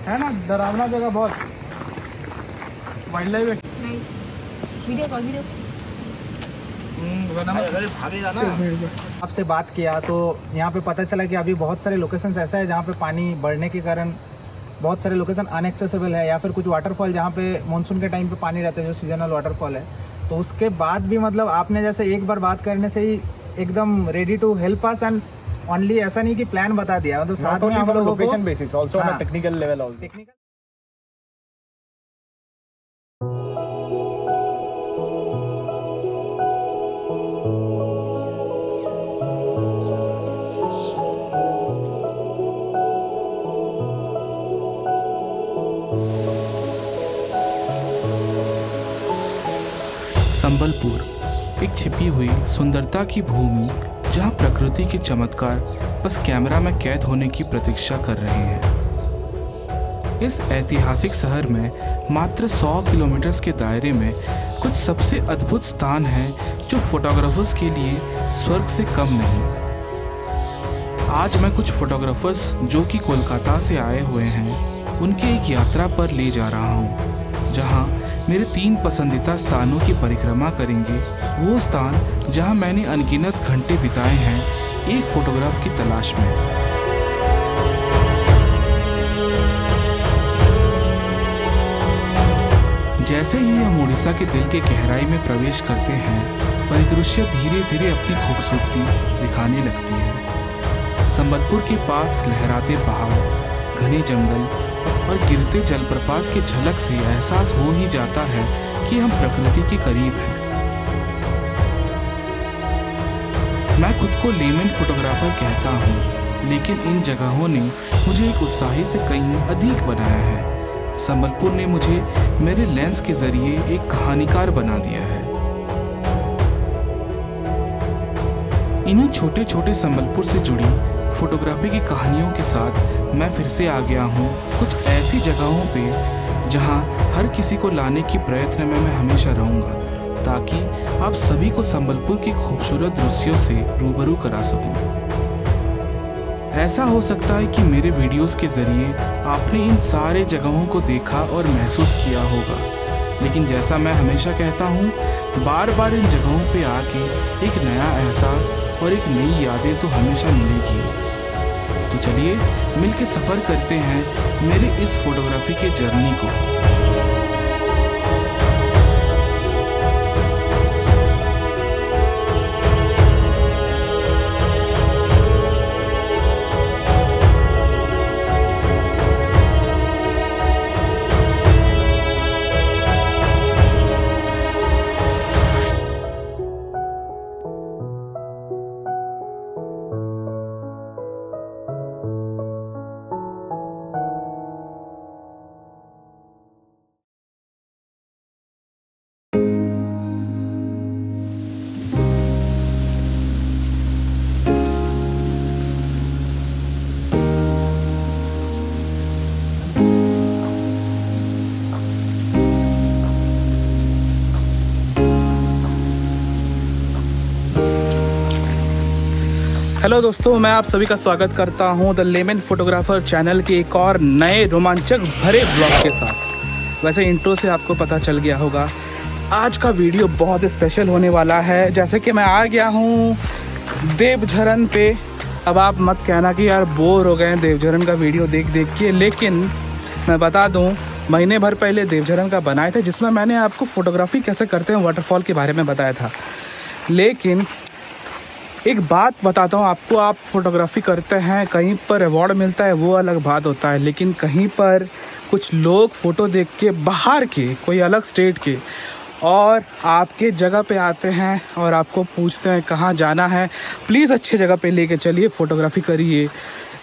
है ना, डरावना जगह बहुत, wild life video call video भागेगा ना। आपसे बात किया तो यहाँ पे पता चला कि अभी बहुत सारे लोकेशंस ऐसा है जहाँ पे पानी बढ़ने के कारण बहुत सारे लोकेशन अनएक्सेसिबल है, या फिर कुछ वाटरफॉल जहाँ पे मानसून के टाइम पे पानी रहता है जो सीजनल वाटरफॉल है। तो उसके बाद भी मतलब आपने जैसे एक बार बात करने से ही एकदम ready to help us, and only ऐसा नहीं कि प्लान बता दिया, मतलब साथ में हम लोगों को location basis also on technical level also. Technical Sambalpur एक छिपी हुई सुंदरता की भूमि जहां प्रकृति के चमत्कार बस कैमरा में कैद होने की प्रतीक्षा कर रहे हैं। इस ऐतिहासिक शहर में मात्र 100 किलोमीटर के दायरे में कुछ सबसे अद्भुत स्थान हैं जो फोटोग्राफर्स के लिए स्वर्ग से कम नहीं। आज मैं कुछ फोटोग्राफर्स जो कि कोलकाता से आए हुए हैं उनकी एक यात्रा पर ले जा रहा हूँ जहाँ मेरे 3 पसंदीदा स्थानों की परिक्रमा करेंगे। वो स्थान जहाँ मैंने अनगिनत घंटे बिताए हैं एक फोटोग्राफ की तलाश में। जैसे ही हम उड़ीसा के दिल के गहराई में प्रवेश करते हैं परिदृश्य धीरे धीरे अपनी खूबसूरती दिखाने लगती है। संबलपुर के पास लहराते पहाड़, घने जंगल और गिरते जलप्रपात की झलक से एहसास हो ही जाता है कि हम प्रकृति के करीब हैं। मैं खुद को लेमन फोटोग्राफर कहता हूँ, लेकिन इन जगहों ने मुझे एक उत्साही से कहीं अधिक बनाया है। संबलपुर ने मुझे मेरे लेंस के जरिए एक कहानीकार बना दिया है। इन्हीं छोटे छोटे संबलपुर से जुड़ी फोटोग्राफी की कहानियों के साथ मैं फिर से आ गया हूँ कुछ ऐसी जगहों पे जहाँ हर किसी को लाने की प्रयत्न में मैं हमेशा रहूँगा, ताकि आप सभी को संबलपुर की खूबसूरत दृश्यों से रूबरू करा सकूँ। ऐसा हो सकता है कि मेरे वीडियोस के जरिए आपने इन सारे जगहों को देखा और महसूस किया होगा, लेकिन जैसा मैं हमेशा कहता हूँ, बार बार इन जगहों पे आके एक नया एहसास और एक नई यादें तो हमेशा मिलेगी। तो चलिए मिलके सफ़र करते हैं मेरे इस फोटोग्राफी के जर्नी को। हेलो दोस्तों, मैं आप सभी का स्वागत करता हूं द लेमन फोटोग्राफर चैनल के एक और नए रोमांचक भरे ब्लॉग के साथ। वैसे इंट्रो से आपको पता चल गया होगा आज का वीडियो बहुत स्पेशल होने वाला है। जैसे कि मैं आ गया हूं देवझरन पे। अब आप मत कहना कि यार बोर हो गए देवझरन का वीडियो देख देख के, लेकिन मैं बता दूं महीने भर पहले देवझरन का बनाए थे जिसमें मैंने आपको फोटोग्राफी कैसे करते हैं वाटरफॉल के बारे में बताया था। लेकिन एक बात बताता हूँ आपको, आप फोटोग्राफी करते हैं, कहीं पर अवार्ड मिलता है वो अलग बात होता है, लेकिन कहीं पर कुछ लोग फ़ोटो देख के बाहर के कोई अलग स्टेट के और आपके जगह पे आते हैं और आपको पूछते हैं कहाँ जाना है, प्लीज़ अच्छी जगह पे लेके चलिए, फ़ोटोग्राफी करिए।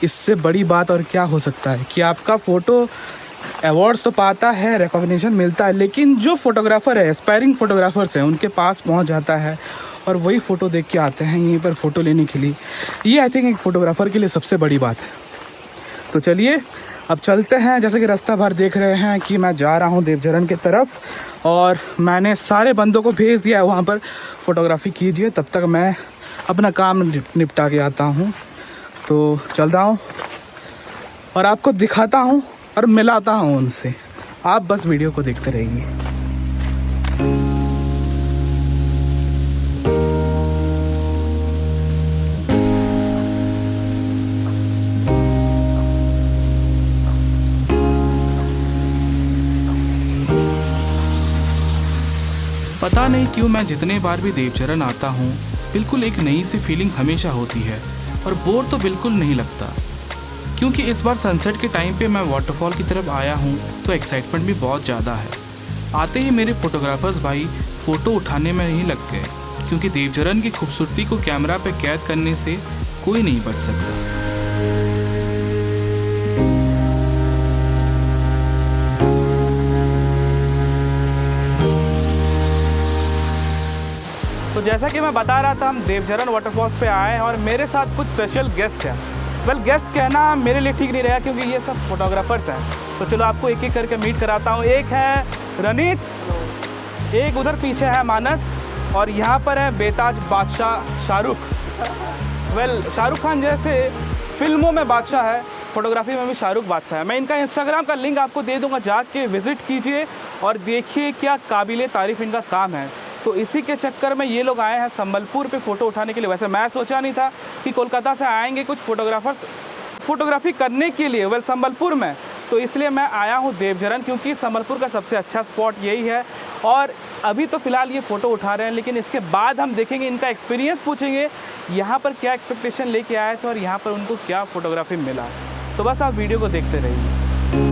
इससे बड़ी बात और क्या हो सकता है कि आपका फ़ोटो अवार्ड्स तो पाता है, रिकॉग्निशन मिलता है, लेकिन जो फोटोग्राफ़र है, एस्पायरिंग फोटोग्राफर्स हैं, उनके पास पहुंच जाता है और वही फ़ोटो देख के आते हैं यहीं पर फ़ोटो लेने के लिए। ये आई थिंक एक फ़ोटोग्राफ़र के लिए सबसे बड़ी बात है। तो चलिए अब चलते हैं। जैसे कि रास्ता भर देख रहे हैं कि मैं जा रहा हूँ देवझरन की तरफ और मैंने सारे बंदों को भेज दिया है वहाँ पर फ़ोटोग्राफी कीजिए, तब तक मैं अपना काम निपटा के आता हूँ। तो चल रहा हूँ और आपको दिखाता हूँ और मिलाता हूँ उनसे। आप बस वीडियो को देखते रहिए। पता नहीं क्यों मैं जितने बार भी देवचरण आता हूँ बिल्कुल एक नई सी फीलिंग हमेशा होती है और बोर तो बिल्कुल नहीं लगता। क्योंकि इस बार सनसेट के टाइम पे मैं वाटरफॉल की तरफ आया हूँ तो एक्साइटमेंट भी बहुत ज़्यादा है। आते ही मेरे फोटोग्राफर्स भाई फ़ोटो उठाने में नहीं लग गए, क्योंकि देवचरण की खूबसूरती को कैमरा पे कैद करने से कोई नहीं बच सकता। तो जैसा कि मैं बता रहा था, हम देवचरण वाटरफॉल्स पे आए हैं और मेरे साथ कुछ स्पेशल गेस्ट हैं। वेल, गेस्ट कहना मेरे लिए ठीक नहीं रहा क्योंकि ये सब फोटोग्राफर्स हैं। तो चलो आपको एक एक करके मीट कराता हूँ। एक है रनीत, एक उधर पीछे है मानस, और यहाँ पर है बेताज बादशाह शाहरुख। वेल, शाहरुख खान जैसे फिल्मों में बादशाह है, फोटोग्राफी में भी शाहरुख बादशाह है। मैं इनका इंस्टाग्राम का लिंक आपको दे दूँगा, जाके विज़िट कीजिए और देखिए क्या काबिले तारीफ़ इनका काम है। तो इसी के चक्कर में ये लोग आए हैं संबलपुर पे फ़ोटो उठाने के लिए। वैसे मैं सोचा नहीं था कि कोलकाता से आएंगे कुछ फोटोग्राफर्स फोटोग्राफी करने के लिए, वेल संबलपुर में। तो इसलिए मैं आया हूँ देवचरण, क्योंकि संबलपुर का सबसे अच्छा स्पॉट यही है। और अभी तो फ़िलहाल ये फ़ोटो उठा रहे हैं, लेकिन इसके बाद हम देखेंगे, इनका एक्सपीरियंस पूछेंगे, यहाँ पर क्या एक्सपेक्टेशन लेके आए थे और यहाँ पर उनको क्या फ़ोटोग्राफी मिला। तो बस आप वीडियो को देखते रहिए।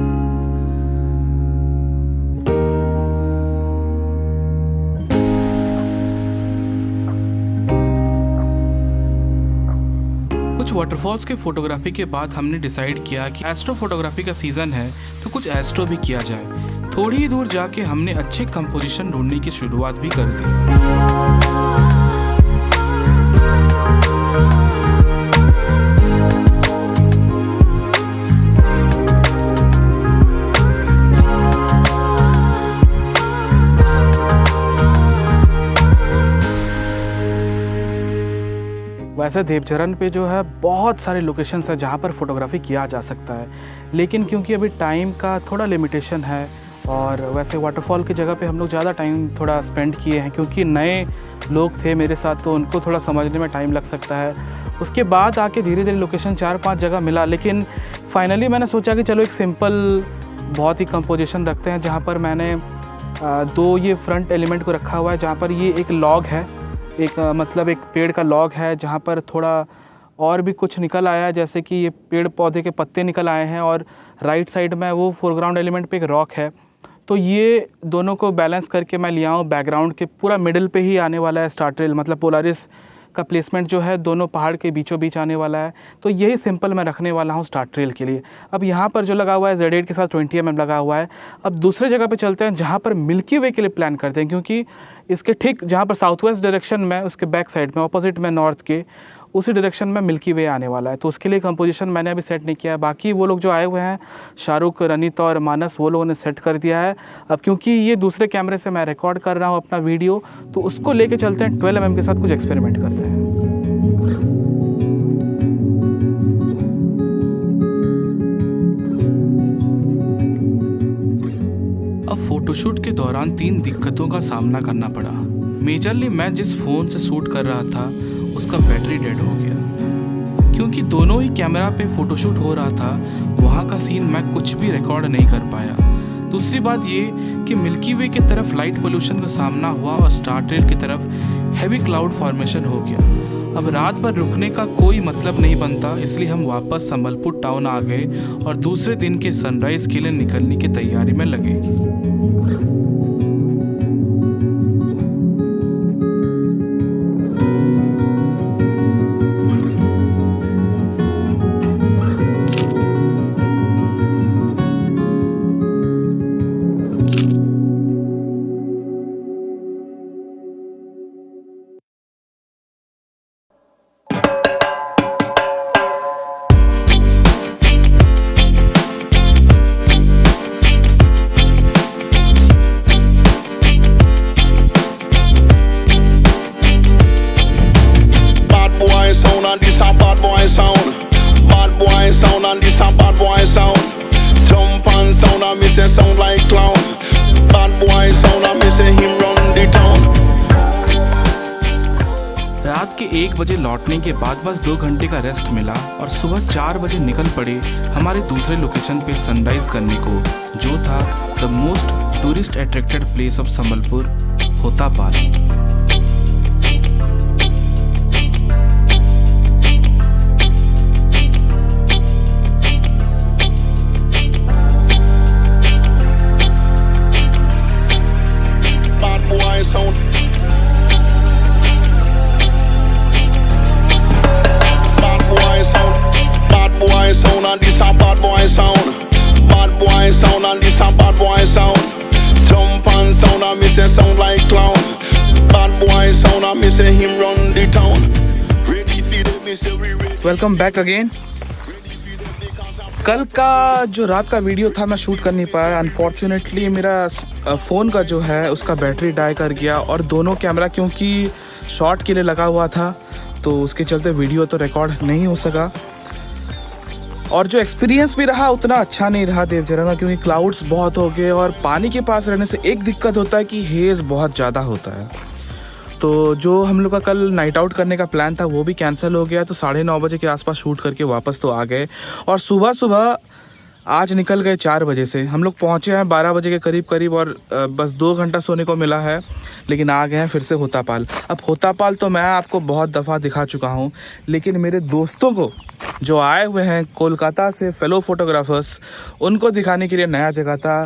कुछ वाटरफॉल्स के फोटोग्राफी के बाद हमने डिसाइड किया कि एस्ट्रो फोटोग्राफी का सीज़न है तो कुछ एस्ट्रो भी किया जाए। थोड़ी ही दूर जाके हमने अच्छे कंपोजिशन ढूंढने की शुरुआत भी कर दी। वैसे देवचरण पे जो है बहुत सारे लोकेशंस हैं जहाँ पर फोटोग्राफी किया जा सकता है, लेकिन क्योंकि अभी टाइम का थोड़ा लिमिटेशन है, और वैसे वाटरफॉल की जगह पे हम लोग ज़्यादा टाइम थोड़ा स्पेंड किए हैं क्योंकि नए लोग थे मेरे साथ, तो उनको थोड़ा समझने में टाइम लग सकता है। उसके बाद आके धीरे धीरे लोकेशन 4-5 जगह मिला, लेकिन फाइनली मैंने सोचा कि चलो एक सिंपल बहुत ही कंपोजिशन रखते हैं, जहाँ पर मैंने 2 ये फ्रंट एलिमेंट को रखा हुआ है, जहाँ पर ये एक लॉग है, एक मतलब एक पेड़ का लॉग है, जहाँ पर थोड़ा और भी कुछ निकल आया है, जैसे कि ये पेड़ पौधे के पत्ते निकल आए हैं, और राइट साइड में वो फोरग्राउंड एलिमेंट पे एक रॉक है। तो ये दोनों को बैलेंस करके मैं लिया हूँ। बैकग्राउंड के पूरा मिडिल पे ही आने वाला है स्टार ट्रेल, मतलब पोलारिस का प्लेसमेंट जो है दोनों पहाड़ के बीचों बीच आने वाला है। तो यही सिंपल मैं रखने वाला हूँ स्टार ट्रेल के लिए। अब यहाँ पर जो लगा हुआ है Z8 के साथ 20 mm लगा हुआ है। अब दूसरे जगह पे चलते हैं जहाँ पर मिल्की वे के लिए प्लान करते हैं, क्योंकि इसके ठीक जहाँ पर साउथ वेस्ट डायरेक्शन में, उसके बैक साइड में ऑपोजिट में नॉर्थ के उसी डायरेक्शन में मिल्की वे आने वाला है। तो उसके लिए कंपोजिशन मैंने अभी सेट नहीं किया है। बाकी वो लोग जो आए हुए हैं, शाहरुख, रनीत और मानस, वो लोगों ने सेट कर दिया है। अब क्योंकि ये दूसरे कैमरे से मैं रिकॉर्ड कर रहा हूँ अपना वीडियो, तो उसको लेके चलते हैं 12 mm के साथ कुछ एक्सपेरिमेंट करते हैं। अब फोटोशूट के दौरान 3 दिक्कतों का सामना करना पड़ा। मेजरली मैं जिस फ़ोन से शूट कर रहा था उसका बैटरी डेड हो गया। क्योंकि दोनों ही कैमरा पे फ़ोटोशूट हो रहा था, वहाँ का सीन मैं कुछ भी रिकॉर्ड नहीं कर पाया। दूसरी बात ये कि मिल्की वे की तरफ लाइट पोल्यूशन का सामना हुआ और स्टार ट्रेल की तरफ हैवी क्लाउड फॉर्मेशन हो गया। अब रात भर रुकने का कोई मतलब नहीं बनता, इसलिए हम वापस संबलपुर टाउन आ गए और दूसरे दिन के सनराइज़ के लिए निकलने की तैयारी में लगे। के 1 बजे लौटने के बाद बस 2 घंटे का रेस्ट मिला और सुबह 4 बजे निकल पड़े हमारे दूसरे लोकेशन पे सनराइज करने को, जो था the most tourist attracted place of Sambalpur, Hotapal. Sound like clown, bad boy sound. I miss him run the town. Ready for them, me say we ready. Welcome back again. कल का जो रात का वीडियो था मैं शूट कर नहीं पाया, अनफॉर्चुनेटली मेरा फ़ोन का जो है उसका बैटरी डाई कर गया और दोनों कैमरा क्योंकि शॉट के लिए लगा हुआ था तो उसके चलते वीडियो तो रिकॉर्ड नहीं हो सका। और जो एक्सपीरियंस भी रहा उतना अच्छा नहीं रहा देवझरण में, क्योंकि क्लाउड्स बहुत हो गए और पानी के पास रहने से एक दिक्कत होता है कि हेज़ बहुत ज़्यादा होता है। तो जो हम लोग का कल नाइट आउट करने का प्लान था वो भी कैंसिल हो गया। तो 9:30 बजे के आसपास शूट करके वापस तो आ गए और सुबह सुबह आज निकल गए 4 बजे से। हम लोग पहुँचे हैं 12 बजे के करीब और बस 2 घंटा सोने को मिला है, लेकिन आ गए हैं फिर से होतापाल। अब होतापाल तो मैं आपको बहुत दफ़ा दिखा चुका हूँ, लेकिन मेरे दोस्तों को जो आए हुए हैं कोलकाता से फेलो फोटोग्राफर्स, उनको दिखाने के लिए नया जगह था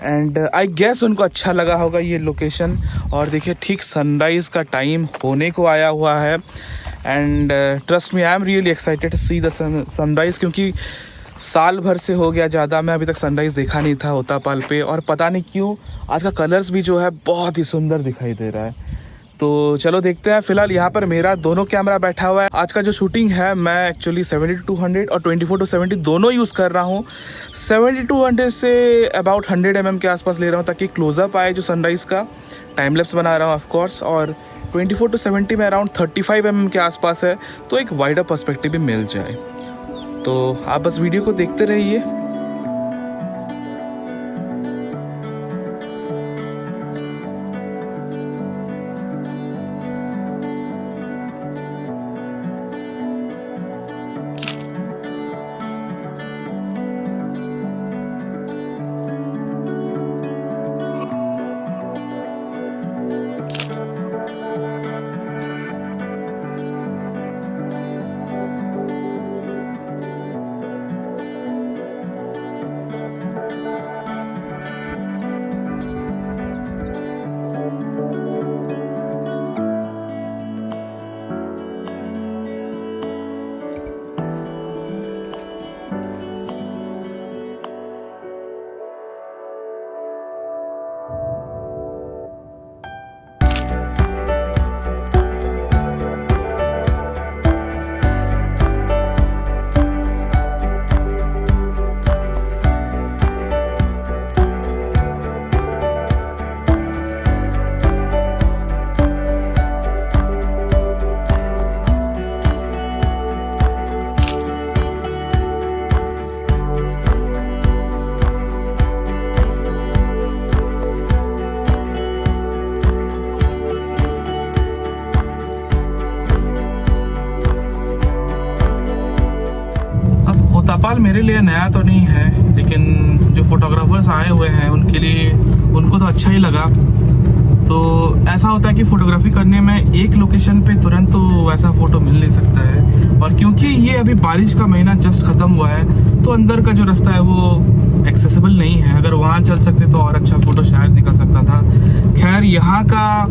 एंड आई गेस उनको अच्छा लगा होगा ये लोकेशन। और देखिए ठीक सनराइज़ का टाइम होने को आया हुआ है and trust me, I am really excited to see the sunrise, क्योंकि साल भर से हो गया ज़्यादा मैं अभी तक सनराइज़ देखा नहीं था होतापाल पे। और पता नहीं क्यों आज का कलर्स भी जो है बहुत ही सुंदर दिखाई दे रहा है। तो चलो देखते हैं। फिलहाल यहाँ पर मेरा दोनों कैमरा बैठा हुआ है। आज का जो शूटिंग है मैं एक्चुअली 70-200 और 24-70 दोनों यूज़ कर रहा हूँ। 70-200 से अबाउट 100 mm के आसपास ले रहा हूँ ताकि क्लोजअप आए जो सनराइज़ का, टाइम लैप्स बना रहा हूँ ऑफ कोर्स। और 24-70 में अराउंड 35 mm के आसपास है, तो एक वाइडर पर्सपेक्टिव भी मिल जाए। तो आप बस वीडियो को देखते रहिए। होतापाल मेरे लिए नया तो नहीं है, लेकिन जो फोटोग्राफर्स आए हुए हैं उनके लिए, उनको तो अच्छा ही लगा। तो ऐसा होता है कि फ़ोटोग्राफी करने में एक लोकेशन पे तुरंत तो वैसा फ़ोटो मिल नहीं सकता है, और क्योंकि ये अभी बारिश का महीना जस्ट ख़त्म हुआ है तो अंदर का जो रास्ता है वो एक्सेसिबल नहीं है। अगर वहाँ चल सकते तो और अच्छा फ़ोटो शायद निकल सकता था। खैर यहाँ का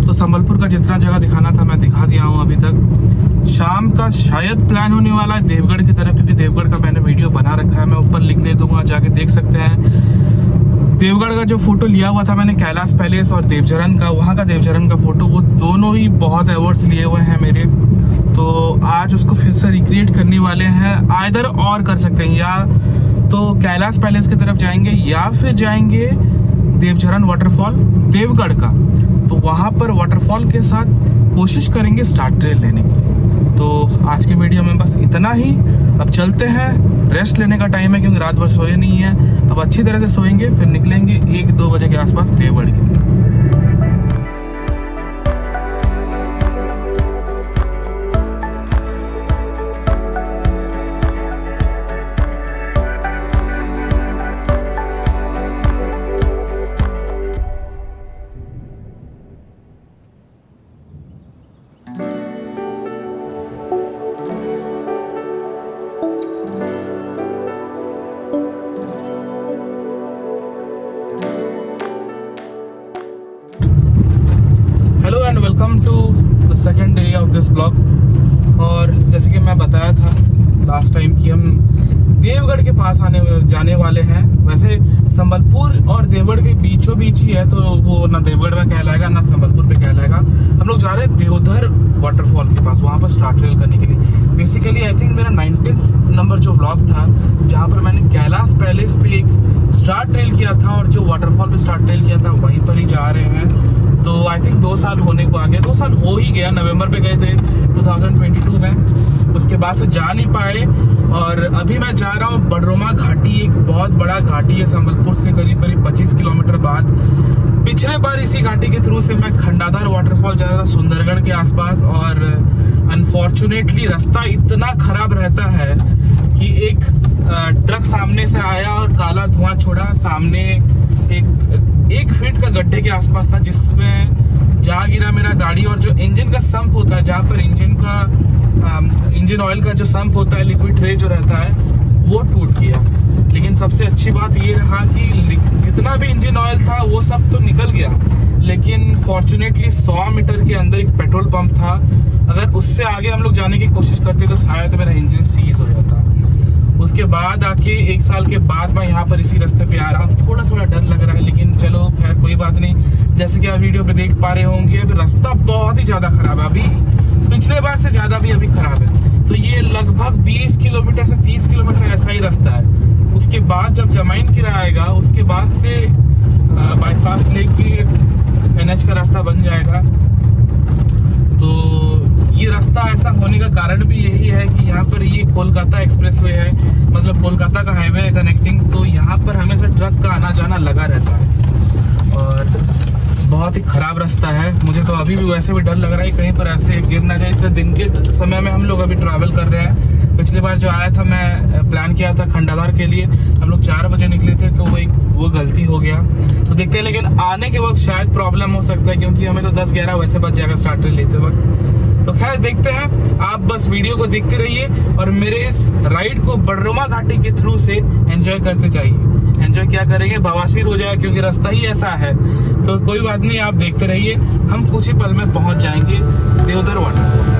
तो संबलपुर का जितना जगह दिखाना था मैं दिखा दिया हूँ अभी तक। शाम का शायद प्लान होने वाला है देवगढ़ की तरफ, क्योंकि देवगढ़ का मैंने वीडियो बना रखा है, मैं ऊपर लिंक दे दूंगा, जाके देख सकते हैं। देवगढ़ का जो फोटो लिया हुआ था मैंने कैलाश पैलेस और देवझरण का, वहाँ का देवझरण का फोटो, वो दोनों ही बहुत अवार्ड्स लिए हुए हैं मेरे। तो आज उसको फिर से रिक्रिएट करने वाले हैं। आइदर और कर सकते हैं, या तो कैलाश पैलेस की तरफ जाएंगे या फिर जाएंगे देवझरण वाटरफॉल देवगढ़ का, तो वहाँ पर वाटरफॉल के साथ कोशिश करेंगे स्टार्ट ट्रेल लेने की। तो आज के वीडियो में बस इतना ही। अब चलते हैं, रेस्ट लेने का टाइम है क्योंकि रात भर सोए नहीं है। अब अच्छी तरह से सोएंगे, फिर निकलेंगे 1-2 बजे के आसपास देवगढ़ के लिए। ब्लॉग। और जैसे कि मैं बताया था लास्ट टाइम कि हम देवगढ़ के पास जाने वाले हैं। वैसे संबलपुर और देवगढ़ के बीचों बीच ही है, तो वो ना देवगढ़ में कहलाएगा ना संबलपुर पे कहलाएगा। हम लोग जा रहे हैं देवधर वाटरफॉल के पास, वहाँ पर स्टार ट्रेल करने के लिए। बेसिकली आई थिंक मेरा 19th नंबर जो व्लॉग था, जहाँ पर मैंने कैलाश पैलेस पे एक स्टार ट्रेल किया था और जो वाटरफॉल पे स्टार ट्रेल किया था वहीं पर ही जा रहे हैं। तो आई थिंक 2 साल होने को आ गया, 2 साल हो ही गया। नवंबर पे गए थे 2022 में, उसके बाद से जा नहीं पाए। और अभी मैं जा रहा हूँ बड़रोमा घाटी, एक बहुत बड़ा घाटी है संबलपुर से करीब 25 किलोमीटर बाद। पिछले बार इसी घाटी के थ्रू से मैं खंडाधार वाटरफॉल जा रहा था सुंदरगढ़ के आसपास, और अनफॉर्चुनेटली रास्ता इतना खराब रहता है कि एक ट्रक सामने से आया और काला धुआं छोड़ा। सामने एक फीट का गड्ढे के आसपास था, जिसमें जा गिरा मेरा गाड़ी। और जो इंजन का संप होता है, जहाँ पर इंजन ऑयल का जो संप होता है, लिक्विड ट्रे जो रहता है, वो टूट गया। लेकिन सबसे अच्छी बात ये रहा कि जितना भी इंजन ऑयल था वो सब तो निकल गया, लेकिन फॉर्चुनेटली 100 मीटर के अंदर एक पेट्रोल पंप था। अगर उससे आगे हम लोग जाने की कोशिश करते तो शायद मेरा इंजन सीज हो जाता। उसके बाद आके 1 साल के बाद मैं यहाँ पर इसी रास्ते पे आ रहा हूँ। थोड़ा थोड़ा डर लग रहा है, लेकिन चलो खैर कोई बात नहीं। जैसे कि आप वीडियो पे देख पा रहे होंगे, अभी रास्ता बहुत ही ज्यादा खराब है, अभी पिछले बार से ज्यादा भी अभी खराब है। तो ये लगभग 20 किलोमीटर से 30 किलोमीटर ऐसा ही रास्ता है। उसके बाद जब जमाइन किरा आएगा, उसके बाद से बाईपास लेके NH का रास्ता बन जाएगा। तो ये रास्ता ऐसा होने का कारण भी यही है कि यहाँ पर ये कोलकाता एक्सप्रेसवे है, मतलब कोलकाता का हाईवे है कनेक्टिंग। तो यहाँ पर हमेशा ट्रक का आना जाना लगा रहता है और बहुत ही खराब रास्ता है। मुझे तो अभी भी वैसे भी डर लग रहा है कहीं पर ऐसे गिर ना जाए। इसलिए दिन के समय में हम लोग अभी ट्रैवल कर रहे हैं। पिछली बार जो आया था, मैं प्लान किया था खंडाधार के लिए, हम लोग 4 बजे निकले थे, तो वो गलती हो गया। तो देखते हैं, लेकिन आने के वक्त शायद प्रॉब्लम हो सकता है, क्योंकि हमें तो 10-11 वैसे बच जाएगा स्टार्ट ट्रेल लेते वक्त। तो खैर देखते हैं, आप बस वीडियो को देखते रहिए और मेरे इस राइड को बड़रोमा घाटी के थ्रू से एंजॉय करते जाइए। एंजॉय क्या करेंगे, बवासीर हो जाएगा, क्योंकि रास्ता ही ऐसा है। तो कोई बात नहीं, आप देखते रहिए, हम कुछ ही पल में पहुंच जाएंगे देवधर वाटरफॉल।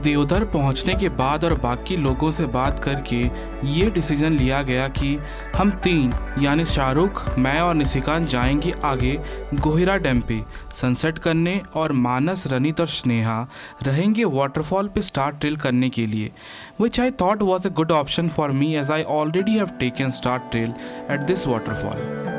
देवधर पहुंचने के बाद और बाकी लोगों से बात करके ये डिसीजन लिया गया कि हम 3 यानी शाहरुख, मैं और निशिकांत जाएंगे आगे गोहिरा डैम पे सनसेट करने, और मानस, रनित और स्नेहा रहेंगे वाटरफॉल पे स्टार ट्रेल करने के लिए, which I thought was a good option for me as I already have taken star trail at this waterfall.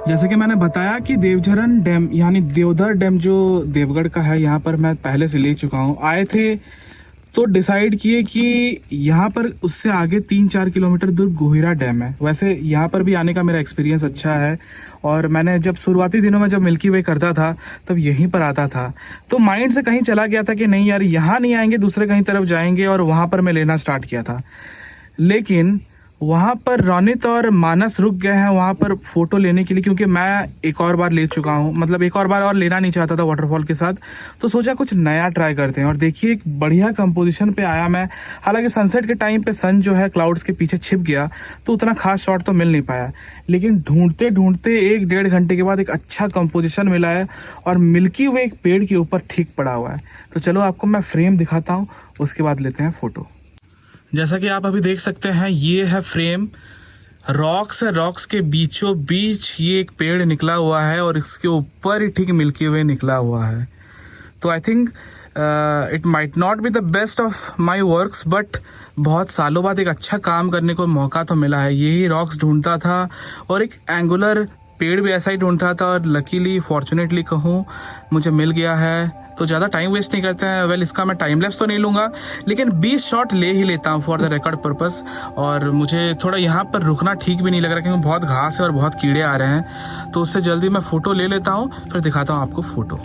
जैसे कि मैंने बताया कि देवझरन डैम यानी देवधर डैम जो देवगढ़ का है, यहाँ पर मैं पहले से ले चुका हूँ। आए थे तो डिसाइड किए कि यहाँ पर उससे आगे 3-4 किलोमीटर दूर गोहिरा डैम है। वैसे यहाँ पर भी आने का मेरा एक्सपीरियंस अच्छा है, और मैंने जब शुरुआती दिनों में जब मिल्की वे करता था तब यहीं पर आता था। तो माइंड से कहीं चला गया था कि नहीं यार यहाँ नहीं आएंगे, दूसरे कहीं तरफ जाएंगे, और वहाँ पर मैं लेना स्टार्ट किया था। लेकिन वहाँ पर रोनित और मानस रुक गए हैं वहाँ पर फ़ोटो लेने के लिए, क्योंकि मैं एक और बार ले चुका हूँ, मतलब एक और बार और लेना नहीं चाहता था वाटरफॉल के साथ, तो सोचा कुछ नया ट्राई करते हैं। और देखिए एक बढ़िया कंपोजिशन पे आया मैं। हालांकि सनसेट के टाइम पे सन जो है क्लाउड्स के पीछे छिप गया, तो उतना खास शॉट तो मिल नहीं पाया, लेकिन ढूंढते ढूंढते 1-1.5 घंटे के बाद एक अच्छा कंपोजिशन मिला है और मिल्की वे एक पेड़ के ऊपर ठीक पड़ा हुआ है। तो चलो आपको मैं फ्रेम दिखाता हूँ, उसके बाद लेते हैं फ़ोटो। जैसा कि आप अभी देख सकते हैं, ये है फ्रेम। रॉक्स है, रॉक्स के बीचों बीच ये एक पेड़ निकला हुआ है और इसके ऊपर ही ठीक मिल्की वे निकला हुआ है। तो I think it might not be the best of my works, but बहुत सालों बाद एक अच्छा काम करने को मौका तो मिला है। यही रॉक्स ढूंढता था और एक एंगुलर पेड़ भी ऐसा ही ढूंढता था, और लकीली फॉर्चुनेटली कहूँ मुझे मिल गया है। तो ज़्यादा टाइम वेस्ट नहीं करते हैं। वेल, इसका मैं टाइम लैप्स तो नहीं लूँगा, लेकिन 20 शॉट ले ही लेता हूँ फॉर द रिकॉर्ड पर्पस। और मुझे थोड़ा यहाँ पर रुकना ठीक भी नहीं लग रहा, क्योंकि बहुत घास है और बहुत कीड़े आ रहे हैं, तो उससे जल्दी मैं फ़ोटो ले लेता हूँ, फिर दिखाता हूँ आपको फ़ोटो।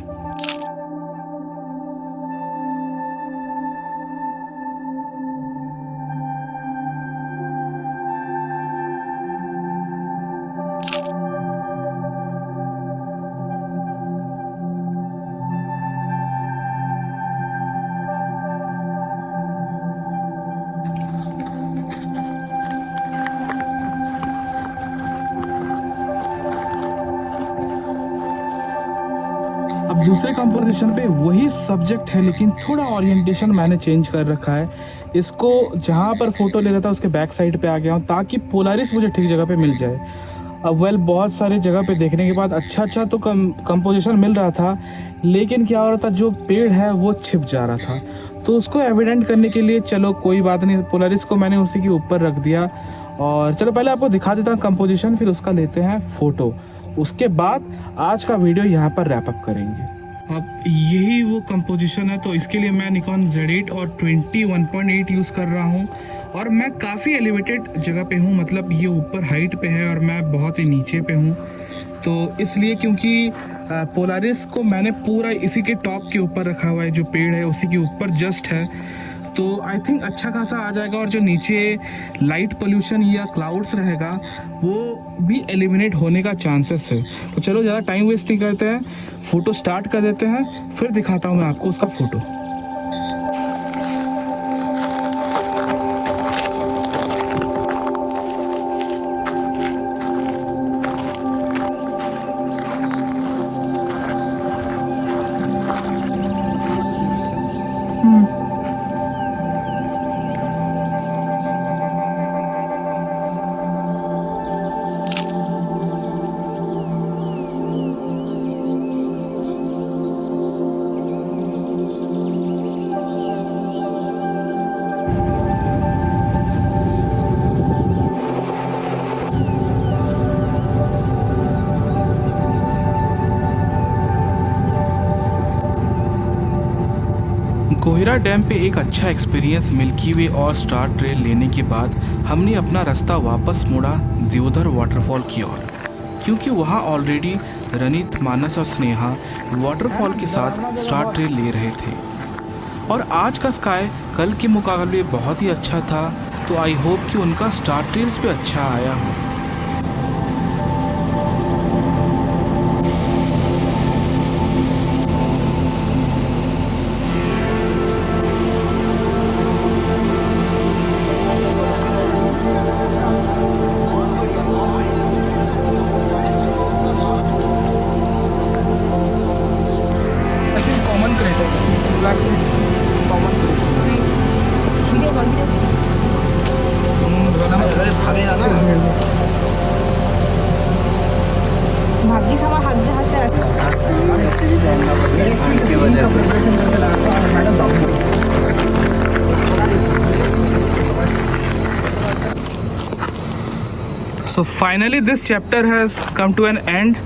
अब दूसरे कंपोजिशन पे वही सब्जेक्ट है, लेकिन थोड़ा ओरिएंटेशन मैंने चेंज कर रखा है। इसको जहाँ पर फोटो ले रहा था उसके बैक साइड पे आ गया हूँ, ताकि पोलारिस मुझे ठीक जगह पे मिल जाए। अब वेल, बहुत सारे जगह पे देखने के बाद अच्छा तो कंपोजिशन मिल रहा था, लेकिन क्या हो रहा था, जो पेड़ है वो छिप जा रहा था। तो उसको एविडेंट करने के लिए चलो कोई बात नहीं, पोलारिस को मैंने उसी के ऊपर रख दिया। और चलो पहले आपको दिखा देता हूँ कंपोजिशन, फिर उसका लेते हैं फ़ोटो। उसके बाद आज का वीडियो यहाँ पर रैप अप करेंगे। अब यही वो कंपोजिशन है, तो इसके लिए मैं निकॉन Z8 और 21.8 यूज़ कर रहा हूँ। और मैं काफ़ी एलिवेटेड जगह पे हूँ, मतलब ये ऊपर हाइट पे है और मैं बहुत ही नीचे पे हूँ। तो इसलिए, क्योंकि पोलारिस को मैंने पूरा इसी के टॉप के ऊपर रखा हुआ है, जो पेड़ है उसी के ऊपर जस्ट है, तो आई थिंक अच्छा खासा आ जाएगा। और जो नीचे लाइट पोल्यूशन या क्लाउड्स रहेगा वो भी एलिमिनेट होने का चांसेस है। तो चलो ज़्यादा टाइम वेस्ट नहीं करते हैं, फ़ोटो स्टार्ट कर देते हैं, फिर दिखाता हूँ मैं आपको उसका फ़ोटो। कोहिरा डैम पे एक अच्छा एक्सपीरियंस मिल्की वे और स्टार ट्रेल लेने के बाद हमने अपना रास्ता वापस मोड़ा देवधर वाटरफॉल की ओर, क्योंकि वहाँ ऑलरेडी रनित, मानस और स्नेहा वाटरफॉल के साथ स्टार ट्रेल ले रहे थे। और आज का स्काई कल के मुकाबले बहुत ही अच्छा था, तो आई होप कि उनका स्टार ट्रेल्स भी अच्छा आया हो। वीडियो कॉल भाग्यिस আমার হাত দিয়ে হাতে so finally this chapter has come to an end.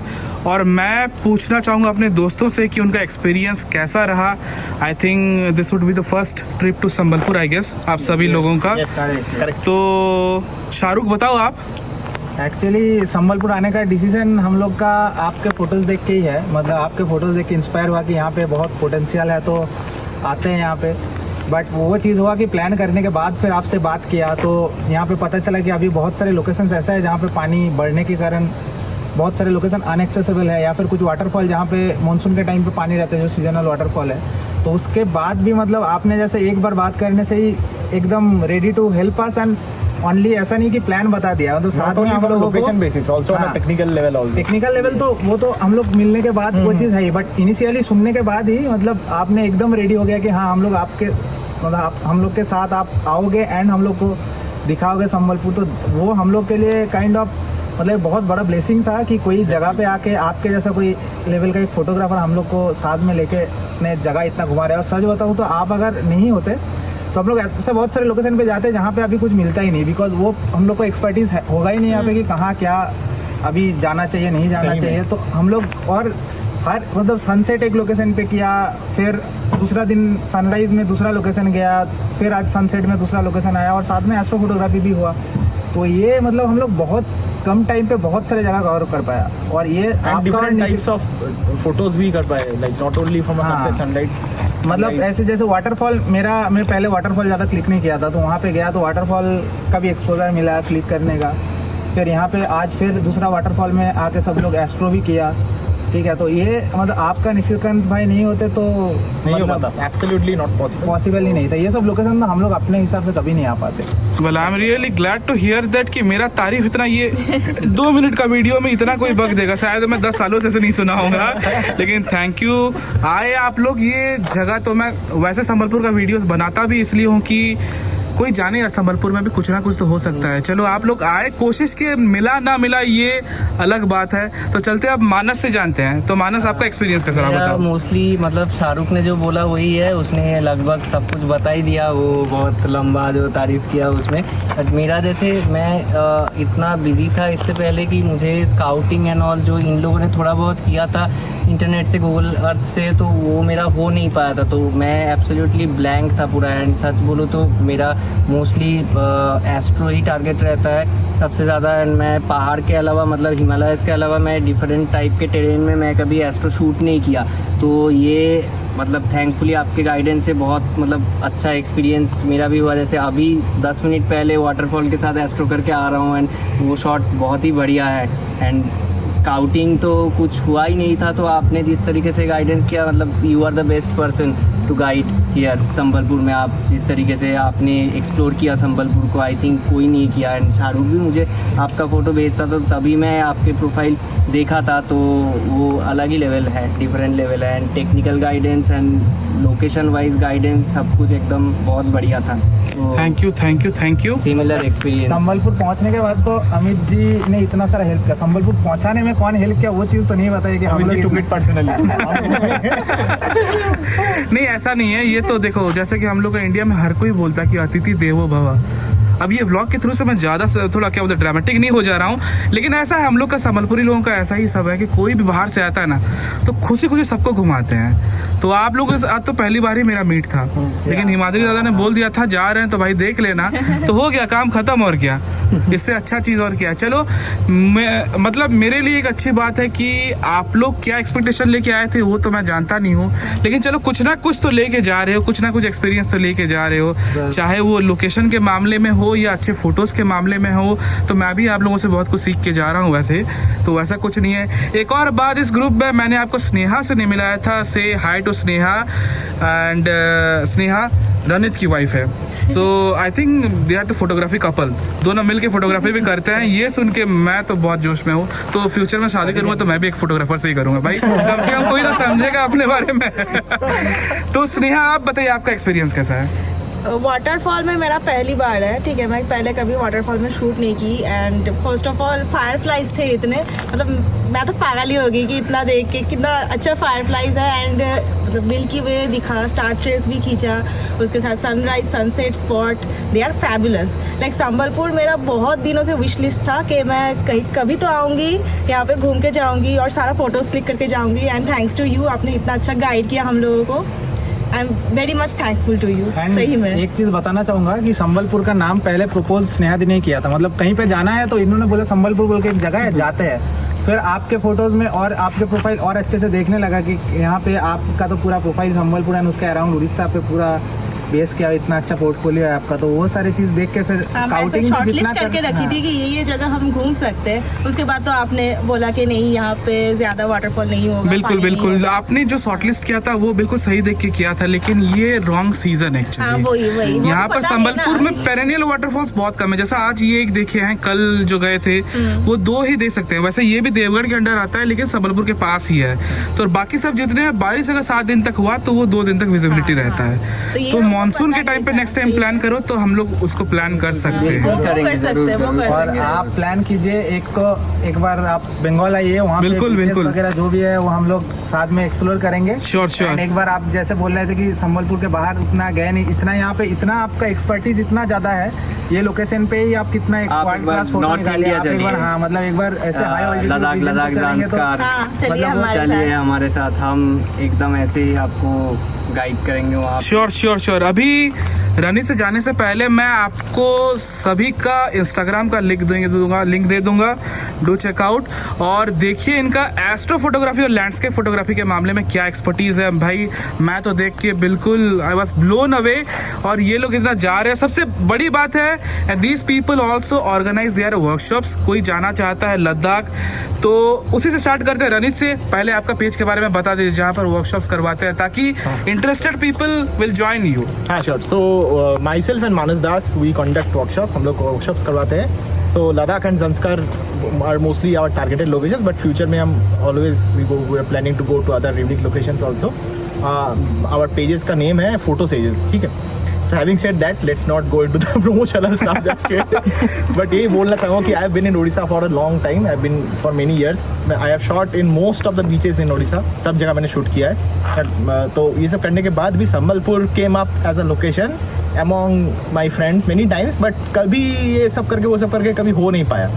और मैं पूछना चाहूँगा अपने दोस्तों से कि उनका एक्सपीरियंस कैसा रहा। I think this would be the first trip to Sambalpur, I guess आप सभी लोगों का। तो शाहरुख बताओ आप। एक्चुअली संबलपुर आने का डिसीजन हम लोग का आपके फ़ोटोज़ देख के ही है, मतलब आपके फ़ोटोज़ देख के इंस्पायर हुआ कि यहाँ पे बहुत पोटेंशियल है, तो आते हैं यहाँ पे। बट वो चीज़ हुआ कि प्लान करने के बाद फिर आपसे बात किया तो यहाँ पे पता चला कि अभी बहुत सारे लोकेशंस ऐसा है जहाँ पे पानी बढ़ने के कारण बहुत सारे लोकेशन अनएक्सेसिबल है, या फिर कुछ वाटरफॉल जहाँ पे मानसून के टाइम पे पानी रहता है जो सीजनल वाटरफॉल है। तो उसके बाद भी मतलब आपने जैसे एक बार बात करने से ही एकदम ready to help us and only ऐसा नहीं कि प्लान बता दिया, मतलब साथ में हम लोगों को basis, also on a technical level also. Technical level तो वो तो हम लोग मिलने के बाद वो चीज़ है ही, बट इनिशियली सुनने के बाद ही मतलब आपने एकदम रेडी हो गया कि हाँ हम लोग आपके मतलब हम लोग के साथ आप आओगे एंड हम लोग को दिखाओगे संबलपुर। तो वो हम लोग के लिए काइंड ऑफ मतलब बहुत बड़ा ब्लेसिंग था कि कोई जगह पे आके आपके जैसा कोई लेवल का एक फोटोग्राफर हम लोग को साथ में लेके अपने जगह इतना घुमा रहे हैं। और सच बताऊँ तो आप अगर नहीं होते तो हम लोग ऐसे बहुत सारे लोकेशन पे जाते हैं जहाँ पे अभी कुछ मिलता ही नहीं, बिकॉज वो हम लोग को एक्सपर्टीज़ होगा ही नहीं यहाँ पे कि कहाँ क्या अभी जाना चाहिए नहीं जाना चाहिए। तो हम लोग और हर मतलब सनसेट एक लोकेशन पे किया, फिर दूसरा दिन सनराइज़ में दूसरा लोकेशन गया, फिर आज सनसेट में दूसरा लोकेशन आया और साथ में एस्ट्रो फोटोग्राफी भी हुआ। तो ये मतलब हम लोग बहुत कम टाइम पे बहुत सारे जगह कवर कर पाया। और ये And different types of photos भी कर पाए, like not only from a sunset sunlight. मतलब ऐसे जैसे वाटरफॉल मैं पहले वाटरफॉल ज़्यादा क्लिक नहीं किया था, तो वहाँ पे गया तो वाटरफॉल का भी एक्सपोजर मिला क्लिक करने का। फिर यहाँ पे आज फिर दूसरा वाटरफॉल में आके सब लोग एस्ट्रो भी किया, ठीक है। तो ये मतलब आपका निशिकांत भाई नहीं होते तो नहीं हो पाता, absolutely not possible. पॉसिबल ही नहीं था। ये सब लोकेशन तो हम लोग अपने हिसाब से कभी नहीं आ पाते। Well I am really glad to hear that कि मेरा तारीफ इतना ये 2 मिनट का वीडियो में इतना कोई बग देगा, शायद मैं 10 सालों से ऐसे नहीं सुना होगा। लेकिन थैंक यू आए आप लोग। ये जगह तो मैं वैसे संबलपुर का वीडियोस बनाता भी इसलिए हूँ कि कोई जाने यार संबलपुर में भी कुछ ना कुछ तो हो सकता है। चलो आप लोग आए, कोशिश के मिला ना मिला ये अलग बात है। तो चलते अब मानस से जानते हैं। तो मानस आपका एक्सपीरियंस कैसा रहा बताओ। मोस्टली मतलब शाहरुख ने जो बोला वही है, उसने लगभग सब कुछ बता ही दिया, वो बहुत लंबा जो तारीफ किया उसमें। बट मेरा जैसे मैं इतना बिजी था इससे पहले कि मुझे स्काउटिंग एंड ऑल जो इन लोगों ने थोड़ा बहुत किया था इंटरनेट से गूगल अर्थ से, तो वो मेरा हो नहीं पाया था। तो मैं एब्सोल्युटली ब्लैंक था पूरा। एंड सच बोलूँ तो मेरा मोस्टली एस्ट्रो ही टारगेट रहता है सबसे ज़्यादा। एंड मैं पहाड़ के अलावा मतलब हिमालयस के अलावा मैं डिफरेंट टाइप के टेरेन में मैं कभी एस्ट्रो शूट नहीं किया। तो ये मतलब थैंकफुली आपके गाइडेंस से बहुत मतलब अच्छा एक्सपीरियंस मेरा भी हुआ। जैसे अभी 10 मिनट पहले वाटरफॉल के साथ एस्ट्रो करके आ रहा हूँ एंड वो शॉट बहुत ही बढ़िया है। एंड स्काउटिंग तो कुछ हुआ ही नहीं था, तो आपने जिस तरीके से गाइडेंस किया मतलब you are the best person to guide here Sambalpur में। आप जिस तरीके से आपने एक्सप्लोर किया संबलपुर को, आई थिंक कोई नहीं किया। एंड शाहरुख भी मुझे आपका फ़ोटो भेजता था, तो तभी मैं आपके प्रोफाइल देखा था। तो वो अलग ही लेवल है, डिफरेंट लेवल है। And technical guidance and location wise guidance सब कुछ एकदम बहुत बढ़िया था। तो thank you. Similar experience. Sambalpur पहुंचने के बाद तो अमित जी ने इतना सारा हेल्प किया। संबलपुर पहुंचाने में कौन हेल्प किया वो चीज़ तो नहीं बताई कि हम लोग नहीं ऐसा नहीं है। ये तो देखो जैसे कि हम लोग इंडिया में हर कोई बोलता है कि अतिथि देवो भव। अब ये व्लॉग के थ्रू से मैं ज़्यादा थोड़ा क्या बोलते ड्रामेटिक नहीं हो जा रहा हूँ, लेकिन ऐसा है हम लोग का संबलपुरी लोगों का ऐसा ही सब है कि कोई भी बाहर से आता है ना तो खुशी खुशी सबको घुमाते हैं। तो आप लोगों के साथ तो पहली बार ही मेरा मीट था, लेकिन हिमाद्री दादा ने बोल दिया था जा रहे हैं तो भाई देख लेना, तो हो गया काम खत्म। और क्या इससे अच्छा चीज़ और क्या। चलो मतलब मेरे लिए एक अच्छी बात है कि आप लोग क्या एक्सपेक्टेशन लेके आए थे वो तो मैं जानता नहीं हूँ, लेकिन चलो कुछ ना कुछ तो लेके जा रहे हो, कुछ ना कुछ एक्सपीरियंस तो लेके जा रहे हो, चाहे वो लोकेशन के मामले में हो या अच्छे फोटोज़ के मामले में हो। तो मैं भी आप लोगों से बहुत कुछ सीख के जा रहा हूँ। वैसे तो वैसा कुछ नहीं है। एक और बात, इस ग्रुप में मैंने आपको स्नेहा से नहीं मिलाया था। से hi to Sneha. And Sneha Ranit की वाइफ है। So I think they are the photography couple, दोनों मिलके फोटोग्राफी भी करते हैं। ये सुन के मैं तो बहुत जोश में हूँ। तो फ्यूचर में शादी करूँगा तो मैं भी एक फोटोग्राफर से ही करूँगा भाई, कम से कम कोई तो समझेगा अपने बारे में। तो स्नेहा आप बताइए आपका एक्सपीरियंस कैसा है। वाटरफॉल में मेरा पहली बार है, ठीक है। मैं पहले कभी वाटरफॉल में शूट नहीं की। And first of all fireflies थे इतने, मतलब मैं तो पागल ही हो गई कि इतना देख के कितना अच्छा फायरफ्लाइज है। एंड मतलब मिल्की वे दिखा, स्टार ट्रेस भी खींचा, उसके साथ sunrise sunset spot, they are fabulous. Like Sambalpur मेरा बहुत दिनों से विश लिस्ट था कि मैं कहीं कभी तो आऊँगी, यहाँ पे घूम के जाऊँगी और सारा फोटोज़ क्लिक करके जाऊँगी। एंड थैंक्स टू यू, आपने इतना अच्छा गाइड किया हम लोगों को। I am very much thankful to you. सही में एक चीज़ बताना चाहूँगा कि संबलपुर का नाम पहले प्रपोज स्नेहा दी ने किया था। मतलब कहीं पे जाना है तो इन्होंने बोला संबलपुर बोल के एक जगह है, जाते हैं। फिर आपके फोटोज़ में और आपके प्रोफाइल और अच्छे से देखने लगा कि यहाँ पे आपका तो पूरा प्रोफाइल संबलपुर एंड उसके अराउंड उड़ीसा पे पूरा बेस क्या इतना अच्छा पोर्टफोलियो है आपका, तो वो सारी चीज़ देख के फिर स्काउटिंग शॉर्टलिस्ट करके रखी थी कि ये जगह हम घूम सकते हैं। उसके बाद तो आपने बोला कि नहीं यहाँ पे ज्यादा वाटरफॉल नहीं होगा, बिल्कुल पानी नहीं बिल्कुल, होगा। आपने जो शॉर्टलिस्ट किया था वो बिल्कुल सही देख के किया था, लेकिन ये रॉन्ग सीजन है हाँ एक्चुअली। वही यहाँ पर पता नहीं संबलपुर ना। में पेरेनियल वाटरफॉल्स बहुत कम है। जैसा आज ये एक देखे हैं, कल जो गए थे वो 2 ही देख सकते हैं। वैसे ये भी देवगढ़ के अंडर आता है, लेकिन संबलपुर के पास ही है। तो बाकी सब जितने हैं, बारिश अगर 7 दिन तक हुआ तो वो 2 दिन तक विजिबिलिटी रहता है। तो ये तो हमको मानसून पता के टाइम पे नहीं नेक्स्ट टाइम था। प्लान करो तो हम लोग उसको प्लान कर सकते हैं। वो कर सकते हैं, वो कर और सकते हैं। आप प्लान कीजिए, एक तो एक बार आप बंगाल आइए, वहाँ पे बिल्कुल, beaches बिल्कुल। वगैरह जो भी है वो हम लोग साथ में एक्सप्लोर करेंगे। Sure sure. And एक बार आप जैसे बोल रहे थे कि संबलपुर के बाहर उतना गए नहीं, इतना यहाँ पे इतना आपका एक्सपर्टीज इतना ज्यादा है, ये लोकेशन पे ही आप कितना एक आप वर्ल्ड एक बार क्लास फोटो नॉर्थ निकालिए। इंडिया आप एक बार चलिए। हाँ मतलब एक बार ऐसे हाई ऑल्टीट्यूड लद्दाख, रीजन पे लद्दाख, चलेंगे तो ज़ांस्कार। हाँ चलिए मतलब वो हमारे चलिए साथ। हमारे साथ, हम एकदम ऐसे ही आपको गाइड करेंगे वहाँ पे। Sure sure sure. अभी रनी से जाने से पहले मैं आपको सभी का इंस्टाग्राम का लिंक दे दूंगा। डू चेकआउट और देखिए इनका एस्ट्रो फोटोग्राफी और लैंडस्केप फोटोग्राफी के मामले में क्या एक्सपर्टीज है भाई। मैं तो देख के बिल्कुल आई वाज ब्लोन अवे। और ये लोग इतना जा रहे हैं, सबसे बड़ी बात है these people also organise their workshops. कोई जाना चाहता है लद्दाख तो उसी से स्टार्ट करते हैं। रनित से पहले आपका पेज के बारे में बता दीजिए जहाँ पर वर्कशॉप्स करवाते हैं, ताकि interested people will join you. हाँ sure. So myself and Manas Das we conduct workshops, हम लोग वर्कशॉप्स करवाते हैं। So Ladakh and Zanskar are mostly our targeted locations, but future में हम always we are planning to go to other unique locations also. Our pages का name है photo sages, ठीक है। So having said that, let's not go into the promotional stuff just yet. But ये बोलना चाहूँगा कि I have been in Odisha for a long time. I have been for many years. I have shot in most of the beaches in Odisha. सब जगह मैंने shoot किया है। तो ये सब करने के बाद भी Sambalpur came up as a location among my friends many times. But कभी ये सब करके वो सब करके कभी हो नहीं पाया.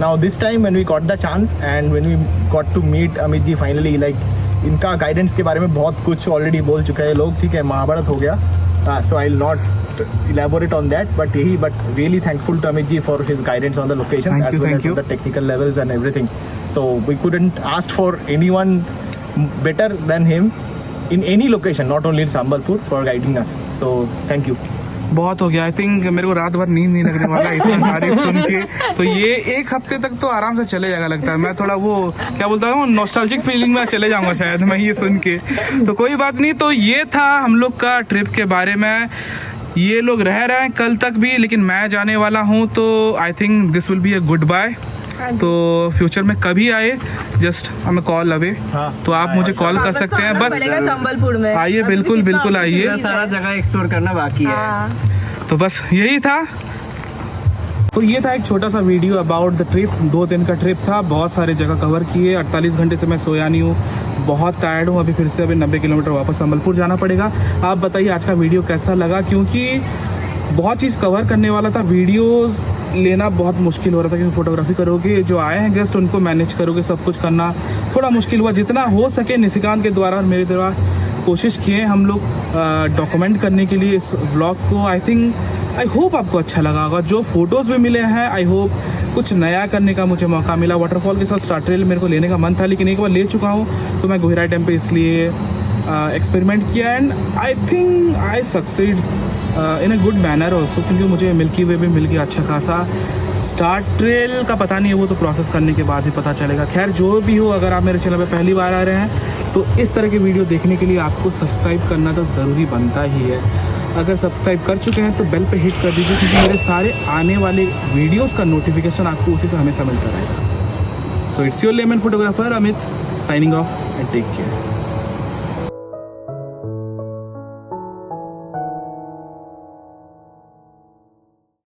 Now this time when we got the chance and when we got to meet Amit ji finally, like इनका गाइडेंस के बारे में बहुत कुछ ऑलरेडी बोल चुके हैं लोग, ठीक है, महाभारत हो गया। So I'll not elaborate on that, but really thankful to Amit ji for his guidance on the locations Thank you, as well thank as you. on the technical levels and everything. So we couldn't ask for anyone better than him in any location, not only in Sambalpur, for guiding us. So thank you. बहुत हो गया। I think मेरे को रात भर नींद नहीं लगने वाला इतनी तारीफ सुन के। तो ये 1 हफ्ते तक तो आराम से चले जाएगा लगता है। मैं थोड़ा वो क्या बोलता हूँ नॉस्टैल्जिक फीलिंग में चले जाऊंगा शायद मैं ये सुन के। तो कोई बात नहीं। तो ये था हम लोग का ट्रिप के बारे में। ये लोग रह रहे हैं कल तक भी, लेकिन मैं जाने वाला हूँ। तो I think this will be a goodbye. तो फ्यूचर में कभी आए जस्ट हमें कॉल अवे, तो आप मुझे कॉल कर सकते हैं। बस संबलपुर में आइए, अभी बिल्कुल कितना बिल्कुल आइए। opportunities सारा जगह एक्सप्लोर करना बाकी है। हाँ। तो बस यही था। तो ये था एक छोटा सा वीडियो अबाउट द ट्रिप। 2 दिन का ट्रिप था, बहुत सारे जगह कवर किए। 48 घंटे से मैं सोया नहीं हूँ, बहुत टायर्ड हूँ। अभी फिर से 90 किलोमीटर वापस संबलपुर जाना पड़ेगा। आप बताइए आज का वीडियो कैसा लगा, क्योंकि बहुत चीज़ कवर करने वाला था। वीडियोस लेना बहुत मुश्किल हो रहा था, क्योंकि फोटोग्राफी करोगे, जो आए हैं गेस्ट उनको मैनेज करोगे, सब कुछ करना थोड़ा मुश्किल हुआ। जितना हो सके निशिकांत के द्वारा और मेरे द्वारा कोशिश किए हम लोग डॉक्यूमेंट करने के लिए इस व्लॉग को। आई होप आपको अच्छा लगा होगा। जो फोटोज़ भी मिले हैं, आई होप कुछ नया करने का मुझे मौका मिला। वाटरफॉल के साथ स्टार ट्रेल मेरे को लेने का मन था, लेकिन एक बार ले चुका हूँ, तो मैं गोहिरा डैम पे इसलिए एक्सपेरिमेंट किया। And I think I succeed in a good manner also, क्योंकि मुझे मिल्की वे भी मिल गया अच्छा खासा। स्टार ट्रेल का पता नहीं है, वो तो प्रोसेस करने के बाद ही पता चलेगा। खैर जो भी हो, अगर आप मेरे चैनल पे पहली बार आ रहे हैं तो इस तरह के वीडियो देखने के लिए आपको सब्सक्राइब करना तो ज़रूरी बनता ही है। अगर सब्सक्राइब कर चुके हैं तो बेल पे हिट कर दीजिए, क्योंकि मेरे सारे आने वाले वीडियोस का नोटिफिकेशन आपको उसी से हमेशा मिलता रहेगा। So it's your lemon photographer Amit signing off and take care.